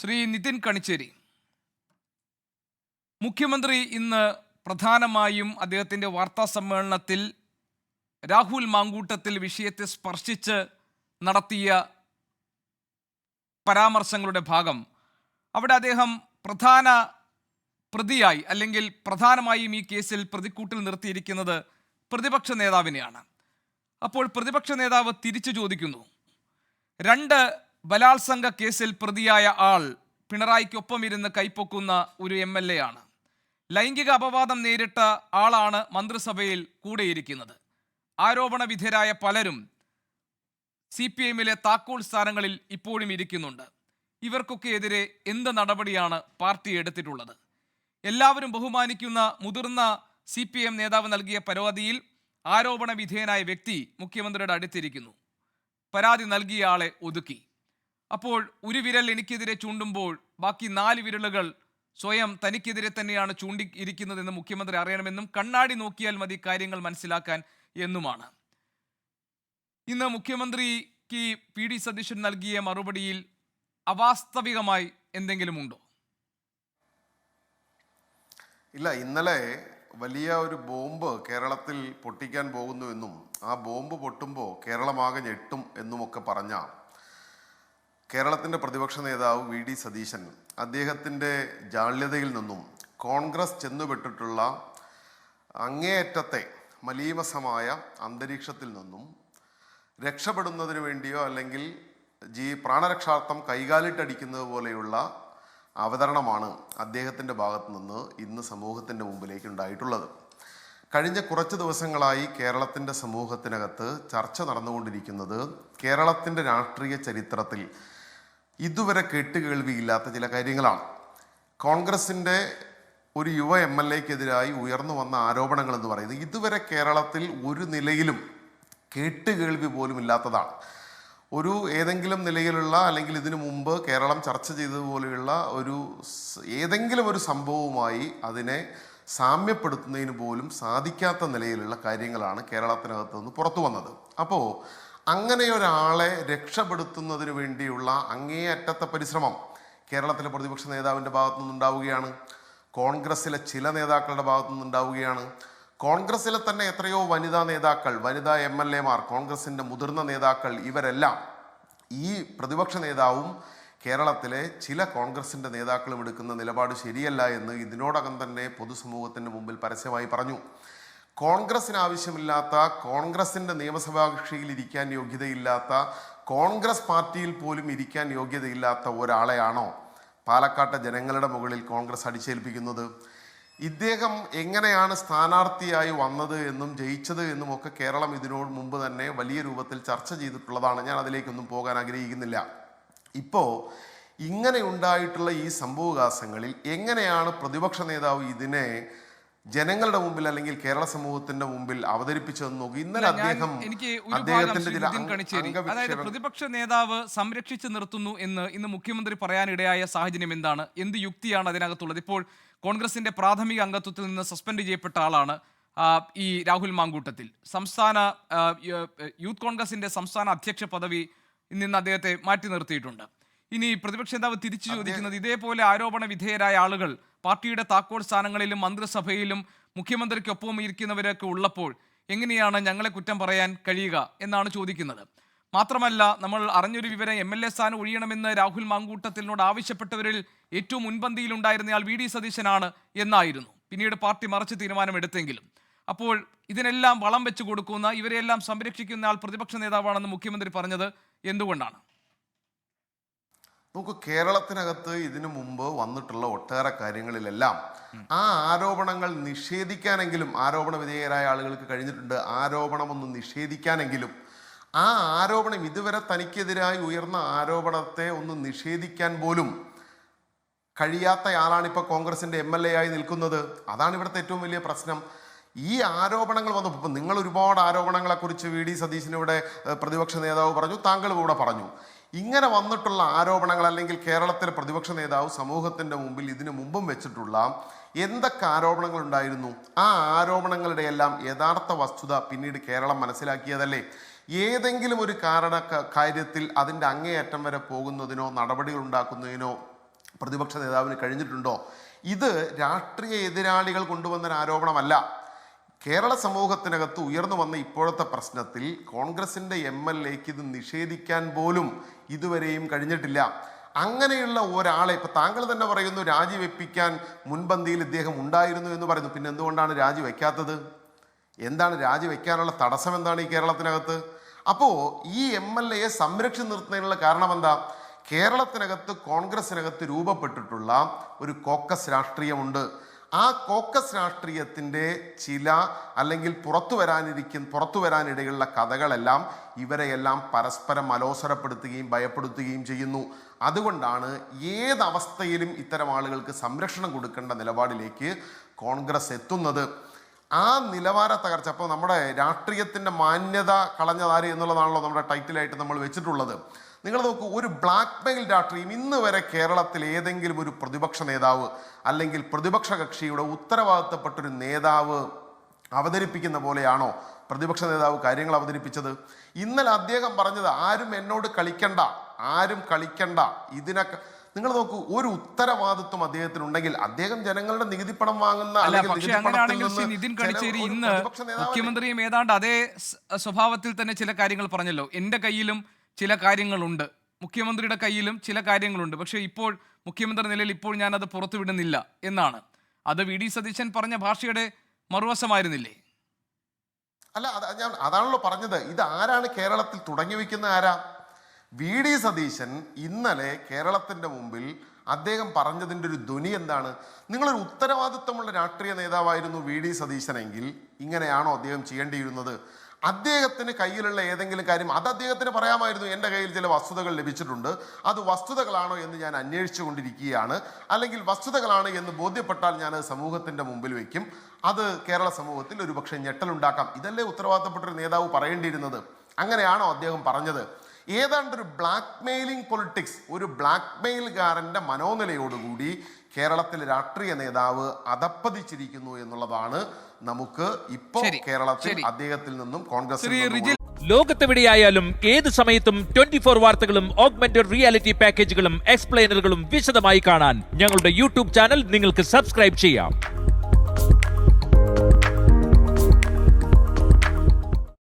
ശ്രീ നിതിൻ കണിച്ചേരി, മുഖ്യമന്ത്രി ഇന്ന് പ്രധാനമായും അദ്ദേഹത്തിൻ്റെ വാർത്താ സമ്മേളനത്തിൽ രാഹുൽ മാങ്കൂട്ടത്തിൽ വിഷയത്തെ സ്പർശിച്ച് നടത്തിയ പരാമർശങ്ങളുടെ ഭാഗം, അവിടെ അദ്ദേഹം പ്രധാന പ്രതിയായി അല്ലെങ്കിൽ പ്രധാനമായും ഈ കേസിൽ പ്രതിക്കൂട്ടിൽ നിർത്തിയിരിക്കുന്നത് പ്രതിപക്ഷ നേതാവിനെയാണ്. അപ്പോൾ പ്രതിപക്ഷ നേതാവ് തിരിച്ചു ചോദിക്കുന്നു, രണ്ട് ബലാത്സംഗ കേസിൽ പ്രതിയായ ആൾ പിണറായിക്കൊപ്പം ഇരുന്ന് കൈപ്പൊക്കുന്ന ഒരു MLA ആണ്. ലൈംഗിക അപവാദം നേരിട്ട ആളാണ് മന്ത്രിസഭയിൽ കൂടെയിരിക്കുന്നത്. ആരോപണ വിധേയരായ പലരും CPM-ലെ താക്കോൽ സ്ഥാനങ്ങളിൽ ഇപ്പോഴും ഇരിക്കുന്നുണ്ട്. ഇവർക്കൊക്കെ എതിരെ എന്ത് നടപടിയാണ് പാർട്ടി എടുത്തിട്ടുള്ളത്? എല്ലാവരും ബഹുമാനിക്കുന്ന മുതിർന്ന CPM നേതാവ് നൽകിയ പരാതിയിൽ ആരോപണ വിധേയനായ വ്യക്തി മുഖ്യമന്ത്രിയുടെ അടുത്തിരിക്കുന്നു. പരാതി നൽകിയ ആളെ ഒതുക്കി. അപ്പോൾ ഒരു വിരൽ എനിക്കെതിരെ ചൂണ്ടുമ്പോൾ ബാക്കി 4 വിരലുകൾ സ്വയം തനിക്കെതിരെ തന്നെയാണ് ചൂണ്ടിയിരിക്കുന്നതെന്ന് മുഖ്യമന്ത്രി അറിയണമെന്നും കണ്ണാടി നോക്കിയാൽ മതി കാര്യങ്ങൾ മനസ്സിലാക്കാൻ എന്നുമാണ്. ഇന്ന് മുഖ്യമന്ത്രിക്ക് PD സതീശൻ നൽകിയ മറുപടിയിൽ അവാസ്തവികമായി എന്തെങ്കിലും ഉണ്ടോ? ഇല്ല, ഇന്നലെ വലിയ ഒരു ബോംബ് കേരളത്തിൽ പൊട്ടിക്കാൻ പോകുന്നുവെന്നും ആ ബോംബ് പൊട്ടുമ്പോൾ കേരളമാകെ ഞെട്ടും എന്നുമൊക്കെ പറഞ്ഞ കേരളത്തിൻ്റെ പ്രതിപക്ഷ നേതാവ് VD സതീശൻ അദ്ദേഹത്തിൻ്റെ ജാള്യതയിൽ നിന്നും കോൺഗ്രസ് ചെന്നുപെട്ടിട്ടുള്ള അങ്ങേയറ്റത്തെ മലീമസമായ അന്തരീക്ഷത്തിൽ നിന്നും രക്ഷപ്പെടുന്നതിന് വേണ്ടിയോ അല്ലെങ്കിൽ പ്രാണരക്ഷാർത്ഥം കൈകാലിട്ടടിക്കുന്നത് പോലെയുള്ള അവതരണമാണ് അദ്ദേഹത്തിൻ്റെ ഭാഗത്തു നിന്ന് ഇന്ന് സമൂഹത്തിൻ്റെ മുമ്പിലേക്ക് ഉണ്ടായിട്ടുള്ളത്. കഴിഞ്ഞ കുറച്ച് ദിവസങ്ങളായി കേരളത്തിൻ്റെ സമൂഹത്തിനകത്ത് ചർച്ച നടന്നുകൊണ്ടിരിക്കുന്നത് കേരളത്തിൻ്റെ രാഷ്ട്രീയ ചരിത്രത്തിൽ ഇതുവരെ കേട്ടുകേൾവിയില്ലാത്ത ചില കാര്യങ്ങളാണ്. കോൺഗ്രസിൻ്റെ ഒരു യുവ MLA-ക്കെതിരായി ഉയർന്നു വന്ന ആരോപണങ്ങൾ എന്ന് പറയുന്നത് ഇതുവരെ കേരളത്തിൽ ഒരു നിലയിലും കേട്ടുകേൾവി പോലും ഇല്ലാത്തതാണ്. ഏതെങ്കിലും നിലയിലുള്ള അല്ലെങ്കിൽ ഇതിനു മുമ്പ് കേരളം ചർച്ച ചെയ്തതുപോലെയുള്ള ഏതെങ്കിലും ഒരു സംഭവവുമായി അതിനെ സാമ്യപ്പെടുത്തുന്നതിന് പോലും സാധിക്കാത്ത നിലയിലുള്ള കാര്യങ്ങളാണ് കേരളത്തിനകത്ത് നിന്ന് പുറത്തു വന്നത്. അപ്പോൾ അങ്ങനെ ഒരാളെ രക്ഷപ്പെടുത്തുന്നതിന് വേണ്ടിയുള്ള അങ്ങേയറ്റത്തെ പരിശ്രമം കേരളത്തിലെ പ്രതിപക്ഷ നേതാവിൻ്റെ ഭാഗത്തു നിന്നുണ്ടാവുകയാണ്. കോൺഗ്രസ്സിലെ ചില നേതാക്കളുടെ ഭാഗത്തു നിന്നുണ്ടാവുകയാണ്. കോൺഗ്രസ്സിലെ തന്നെ എത്രയോ വനിതാ നേതാക്കൾ, വനിതാ MLA-മാർ, കോൺഗ്രസിൻ്റെ മുതിർന്ന നേതാക്കൾ, ഇവരെല്ലാം ഈ പ്രതിപക്ഷ നേതാവും കേരളത്തിലെ ചില കോൺഗ്രസിൻ്റെ നേതാക്കളും എടുക്കുന്ന നിലപാട് ശരിയല്ല എന്ന് ഇതിനോടകം തന്നെ പൊതുസമൂഹത്തിൻ്റെ മുമ്പിൽ പരസ്യമായി പറഞ്ഞു. കോൺഗ്രസിന് ആവശ്യമില്ലാത്ത, കോൺഗ്രസിൻ്റെ നിയമസഭാ കക്ഷിയിൽ ഇരിക്കാൻ യോഗ്യതയില്ലാത്ത, കോൺഗ്രസ് പാർട്ടിയിൽ പോലും ഇരിക്കാൻ യോഗ്യതയില്ലാത്ത ഒരാളെയാണോ പാലക്കാട്ടെ ജനങ്ങളുടെ മുകളിൽ കോൺഗ്രസ് അടിച്ചേൽപ്പിക്കുന്നത്? ഇദ്ദേഹം എങ്ങനെയാണ് സ്ഥാനാർത്ഥിയായി വന്നത് എന്നും ജയിച്ചത് എന്നും ഒക്കെ കേരളം ഇതിനോട് മുമ്പ് തന്നെ വലിയ രൂപത്തിൽ ചർച്ച ചെയ്തിട്ടുള്ളതാണ്. ഞാൻ അതിലേക്കൊന്നും പോകാൻ ആഗ്രഹിക്കുന്നില്ല. ഇപ്പോൾ ഇങ്ങനെ ഉണ്ടായിട്ടുള്ള ഈ സംഭവവികാസങ്ങളിൽ എങ്ങനെയാണ് പ്രതിപക്ഷ നേതാവ് ഇതിനെ ജനങ്ങളുടെ മുമ്പിൽ അല്ലെങ്കിൽ കേരള സമൂഹത്തിന്റെ മുമ്പിൽ അവതരിപ്പിച്ചതെന്ന് നോക്കി. ഇന്നലെ അതായത് പ്രതിപക്ഷ നേതാവ് സംരക്ഷിച്ചു നിർത്തുന്നു എന്ന് ഇന്ന് മുഖ്യമന്ത്രി പറയാനിടയായ സാഹചര്യം എന്താണ്? എന്ത് യുക്തിയാണ് അതിനകത്തുള്ളത്? ഇപ്പോൾ കോൺഗ്രസിന്റെ പ്രാഥമിക അംഗത്വത്തിൽ നിന്ന് സസ്പെൻഡ് ചെയ്യപ്പെട്ട ആളാണ് ഈ രാഹുൽ മാങ്കൂട്ടത്തിൽ. സംസ്ഥാന യൂത്ത് കോൺഗ്രസിന്റെ സംസ്ഥാന അധ്യക്ഷ പദവി നിന്ന് അദ്ദേഹത്തെ മാറ്റി നിർത്തിയിട്ടുണ്ട്. ഇനി പ്രതിപക്ഷ നേതാവ് തിരിച്ചു ചോദിക്കുന്നത്, ഇതേപോലെ ആരോപണ വിധേയരായ ആളുകൾ പാർട്ടിയുടെ താക്കോൽ സ്ഥാനങ്ങളിലും മന്ത്രിസഭയിലും മുഖ്യമന്ത്രിക്കൊപ്പം ഇരിക്കുന്നവരൊക്കെ ഉള്ളപ്പോൾ എങ്ങനെയാണ് ഞങ്ങളെ കുറ്റം പറയാൻ കഴിയുക എന്നാണ് ചോദിക്കുന്നത്. മാത്രമല്ല, നമ്മൾ അറിഞ്ഞൊരു വിവരം, MLA സ്ഥാനം ഒഴിയണമെന്ന് രാഹുൽ മാങ്കൂട്ടത്തിനോട് ആവശ്യപ്പെട്ടവരിൽ ഏറ്റവും മുൻപന്തിയിലുണ്ടായിരുന്നയാൾ VD സതീശനാണ് എന്നായിരുന്നു. പിന്നീട് പാർട്ടി മറിച്ച് തീരുമാനമെടുത്തെങ്കിലും. അപ്പോൾ ഇതിനെല്ലാം വളം വെച്ച് കൊടുക്കുന്ന, ഇവരെല്ലാം സംരക്ഷിക്കുന്ന ആൾ പ്രതിപക്ഷ നേതാവാണെന്ന് മുഖ്യമന്ത്രി പറഞ്ഞത് എന്തുകൊണ്ടാണ്? നമുക്ക് കേരളത്തിനകത്ത് ഇതിനു മുമ്പ് വന്നിട്ടുള്ള ഒട്ടേറെ കാര്യങ്ങളിലെല്ലാം ആ ആരോപണങ്ങൾ നിഷേധിക്കാനെങ്കിലും, ആരോപണ വിധേയരായ ആളുകൾക്ക് കഴിഞ്ഞിട്ടുണ്ട് ആരോപണമൊന്ന് നിഷേധിക്കാനെങ്കിലും, ആ ആരോപണം ഇതുവരെ തനിക്കെതിരായി ഉയർന്ന ആരോപണത്തെ ഒന്ന് നിഷേധിക്കാൻ പോലും കഴിയാത്തയാളാണ് ഇപ്പോൾ കോൺഗ്രസിൻ്റെ MLA ആയി നിൽക്കുന്നത്. അതാണ് ഇവിടുത്തെ ഏറ്റവും വലിയ പ്രശ്നം. ഈ ആരോപണങ്ങൾ വന്നപ്പോൾ നിങ്ങൾ ഒരുപാട് ആരോപണങ്ങളെക്കുറിച്ച് VD സതീശനിവിടെ പ്രതിപക്ഷ നേതാവ് പറഞ്ഞു, താങ്കൾ ഇവിടെ പറഞ്ഞു. ഇങ്ങനെ വന്നിട്ടുള്ള ആരോപണങ്ങൾ അല്ലെങ്കിൽ കേരളത്തിലെ പ്രതിപക്ഷ നേതാവ് സമൂഹത്തിൻ്റെ മുമ്പിൽ ഇതിനു മുമ്പും വെച്ചിട്ടുള്ള എന്തൊക്കെ ആരോപണങ്ങൾ ഉണ്ടായിരുന്നു, ആ ആരോപണങ്ങളുടെ എല്ലാം യഥാർത്ഥ വസ്തുത പിന്നീട് കേരളം മനസ്സിലാക്കിയതല്ലേ? ഏതെങ്കിലും ഒരു കാര്യത്തിൽ അതിൻ്റെ അങ്ങേയറ്റം വരെ പോകുന്നതിനോ നടപടികൾ ഉണ്ടാക്കുന്നതിനോ പ്രതിപക്ഷ നേതാവിന് കഴിഞ്ഞിട്ടുണ്ടോ? ഇത് രാഷ്ട്രീയ എതിരാളികൾ കൊണ്ടുവന്നൊരു ആരോപണമല്ല. കേരള സമൂഹത്തിനകത്ത് ഉയർന്നു വന്ന ഇപ്പോഴത്തെ പ്രശ്നത്തിൽ കോൺഗ്രസിൻ്റെ MLAക്ക് ഇത് നിഷേധിക്കാൻ പോലും ഇതുവരെയും കഴിഞ്ഞിട്ടില്ല. അങ്ങനെയുള്ള ഒരാളെ ഇപ്പം താങ്കൾ തന്നെ പറയുന്നു രാജിവെപ്പിക്കാൻ മുൻപന്തിയിൽ ഇദ്ദേഹം ഉണ്ടായിരുന്നു എന്ന് പറയുന്നു. പിന്നെ എന്തുകൊണ്ടാണ് രാജിവെക്കാത്തത്? എന്താണ് രാജിവെക്കാനുള്ള തടസ്സം? എന്താണ് ഈ കേരളത്തിനകത്ത്? അപ്പോൾ ഈ MLAയെ സംരക്ഷിച്ച് നിർത്തുന്നതിനുള്ള കാരണം എന്താ? കേരളത്തിനകത്ത് കോൺഗ്രസിനകത്ത് രൂപപ്പെട്ടിട്ടുള്ള ഒരു കോക്കസ് രാഷ്ട്രീയമുണ്ട്. ആ കോക്കസ് രാഷ്ട്രീയത്തിൻ്റെ ചില അല്ലെങ്കിൽ പുറത്തു വരാനിടയുള്ള കഥകളെല്ലാം ഇവരെയെല്ലാം പരസ്പരം അലോസരപ്പെടുത്തുകയും ഭയപ്പെടുത്തുകയും ചെയ്യുന്നു. അതുകൊണ്ടാണ് ഏതവസ്ഥയിലും ഇത്തരം ആളുകൾക്ക് സംരക്ഷണം കൊടുക്കേണ്ട നിലപാടിലേക്ക് കോൺഗ്രസ് എത്തുന്നത്. ആ നിലവാര തകർച്ച, അപ്പോൾ നമ്മുടെ രാഷ്ട്രീയത്തിൻ്റെ മാന്യത കളഞ്ഞതാര് എന്നുള്ളതാണല്ലോ നമ്മുടെ ടൈറ്റിലായിട്ട് നമ്മൾ വെച്ചിട്ടുള്ളത്. നിങ്ങൾ നോക്കൂ, ഒരു ബ്ലാക്ക് മെയിൽ രാഷ്ട്രീയം ഇന്ന് വരെ കേരളത്തിൽ ഏതെങ്കിലും ഒരു പ്രതിപക്ഷ നേതാവ് അല്ലെങ്കിൽ പ്രതിപക്ഷ കക്ഷിയുടെ ഉത്തരവാദിത്തപ്പെട്ടൊരു നേതാവ് അവതരിപ്പിക്കുന്ന പോലെയാണോ പ്രതിപക്ഷ നേതാവ് കാര്യങ്ങൾ അവതരിപ്പിച്ചത്? ഇന്നലെ അദ്ദേഹം പറഞ്ഞത് ആരും എന്നോട് കളിക്കണ്ട, ആരും കളിക്കണ്ട. ഇതിനൊക്കെ നിങ്ങൾ നോക്കൂ, ഒരു ഉത്തരവാദിത്വം അദ്ദേഹത്തിനുണ്ടെങ്കിൽ അദ്ദേഹം ജനങ്ങളുടെ നികുതി പണം വാങ്ങുന്ന പക്ഷേ അങ്ങനെയാണെങ്കിൽ ശ്രീ നിതിൻ കണിച്ചേരി ഇന്ന് മുഖ്യമന്ത്രിയും ഏതാണ്ട് അതേ സ്വഭാവത്തിൽ തന്നെ ചില കാര്യങ്ങൾ പറഞ്ഞല്ലോ. എൻ്റെ കയ്യിലും ചില കാര്യങ്ങളുണ്ട്, മുഖ്യമന്ത്രിയുടെ കയ്യിലും ചില കാര്യങ്ങളുണ്ട്, പക്ഷേ ഇപ്പോൾ മുഖ്യമന്ത്രി നിലയിൽ ഇപ്പോൾ ഞാനത് പുറത്തുവിടുന്നില്ല എന്നാണ്. അത് VD സതീശൻ പറഞ്ഞ ഭാഷയുടെ മറുവശമായിരുന്നില്ലേ? അല്ല, അതാണല്ലോ പറഞ്ഞത്. ഇത് ആരാണ് കേരളത്തിൽ തുടങ്ങി വയ്ക്കുന്ന ആരാ? VD സതീശൻ ഇന്നലെ കേരളത്തിൻ്റെ മുമ്പിൽ അദ്ദേഹം പറഞ്ഞതിൻ്റെ ഒരു ധ്വനി എന്താണ്? നിങ്ങളൊരു ഉത്തരവാദിത്വമുള്ള രാഷ്ട്രീയ നേതാവായിരുന്നു VD സതീശനെങ്കിൽ ഇങ്ങനെയാണോ അദ്ദേഹം ചെയ്യേണ്ടിയിരുന്നത്? അദ്ദേഹത്തിന് കയ്യിലുള്ള ഏതെങ്കിലും കാര്യം അത് അദ്ദേഹത്തിന് പറയാമായിരുന്നു. എൻ്റെ കയ്യിൽ ചില വസ്തുതകൾ ലഭിച്ചിട്ടുണ്ട്, അത് വസ്തുതകളാണോ എന്ന് ഞാൻ അന്വേഷിച്ചു കൊണ്ടിരിക്കുകയാണ്, അല്ലെങ്കിൽ വസ്തുതകളാണ് എന്ന് ബോധ്യപ്പെട്ടാൽ ഞാൻ സമൂഹത്തിൻ്റെ മുമ്പിൽ വയ്ക്കും, അത് കേരള സമൂഹത്തിൽ ഒരുപക്ഷെ ഞെട്ടലുണ്ടാക്കാം. ഇതല്ലേ ഉത്തരവാദിത്തപ്പെട്ടൊരു നേതാവ് പറയേണ്ടിയിരുന്നത്? അങ്ങനെയാണോ അദ്ദേഹം പറഞ്ഞത്? ഏതാണ്ടൊരു ബ്ലാക്ക് മെയിലിംഗ് പൊളിറ്റിക്സ്, ഒരു ബ്ലാക്ക് മെയിൽകാരൻ്റെ മനോനിലയോടുകൂടി കേരളത്തിലെ രാഷ്ട്രീയ നേതാവ് അധപ്പതിച്ചിരിക്കുന്നു എന്നുള്ളതാണ് നമുക്ക് ഇപ്പോൾ കേരളത്തിൽ അദ്ദേഹത്തിൽ നിന്നും കോൺഗ്രസ് ലോകത്തെവിടെയായാലും ഏത് സമയത്തും 24 വാർത്തകളും ഓഗ്മെന്റഡ് റിയാലിറ്റി പാക്കേജുകളും എക്സ്പ്ലെയിനറുകളും വിശദമായി കാണാൻ ഞങ്ങളുടെ YouTube ചാനൽ നിങ്ങൾക്ക് സബ്സ്ക്രൈബ് ചെയ്യാം.